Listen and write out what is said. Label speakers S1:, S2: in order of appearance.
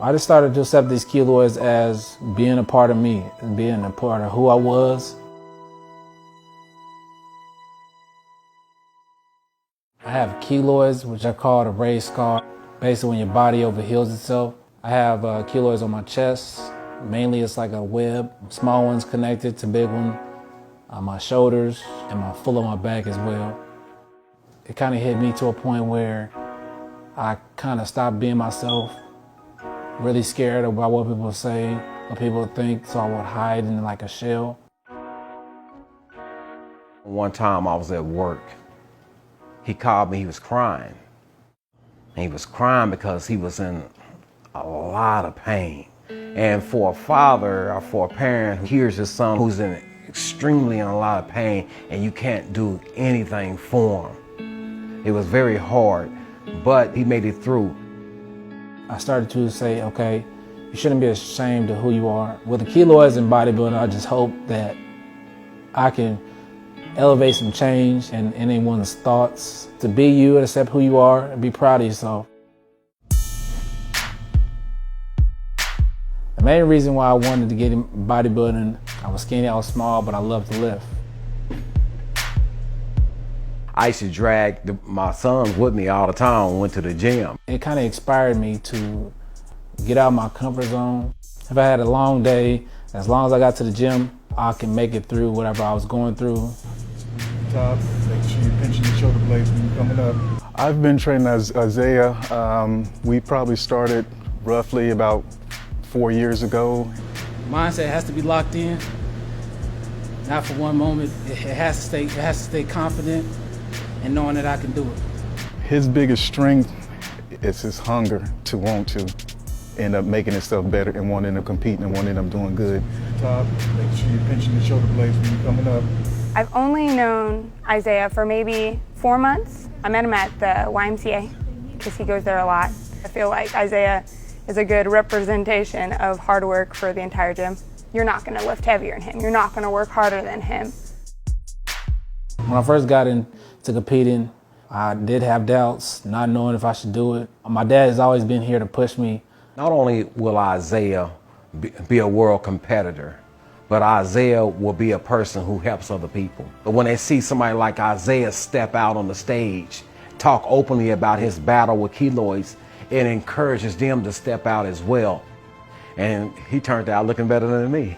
S1: I just started to accept these keloids as being a part of me, and being a part of who I was. I have keloids, which I call a raised scar. Basically, when your body overheals itself. I have keloids on my chest. Mainly, it's like a web. Small ones connected to big one. My shoulders and my full of my back as well. It kind of hit me to a point where I kind of stopped being myself. Really scared about what people say, what people think, so I would hide in like a shell.
S2: One time I was at work. He called me, he was crying. And he was crying because he was in a lot of pain. And for a father or for a parent who hears his son who's extremely in a lot of pain and you can't do anything for him, it was very hard, but he made it through.
S1: I started to say, okay, you shouldn't be ashamed of who you are. With the keloids in bodybuilding, I just hope that I can elevate some change in anyone's thoughts. To be you and accept who you are and be proud of yourself. The main reason why I wanted to get in bodybuilding, I was skinny, I was small, but I loved to lift.
S2: I used to drag my sons with me all the time when we went to the gym.
S1: It kind of inspired me to get out of my comfort zone. If I had a long day, as long as I got to the gym, I can make it through whatever I was going through.
S3: Top, make sure you're pinching your shoulder blades when you're coming up. I've been training as Isaiah. We probably started roughly about 4 years ago.
S1: Mindset has to be locked in. Not for one moment. It has to stay confident and knowing that I can do it.
S3: His biggest strength is his hunger to want to end up making himself better and wanting to compete and wanting to doing good. Top, make sure you're pinching your shoulder blades when you're coming up.
S4: I've only known Isaiah for maybe 4 months. I met him at the YMCA because he goes there a lot. I feel like Isaiah is a good representation of hard work for the entire gym. You're not going to lift heavier than him. You're not going to work harder than him.
S1: When I first got into competing, I did have doubts, not knowing if I should do it. My dad has always been here to push me.
S2: Not only will Isaiah be a world competitor, but Isaiah will be a person who helps other people. But when they see somebody like Isaiah step out on the stage, talk openly about his battle with keloids, it encourages them to step out as well. And he turned out looking better than me.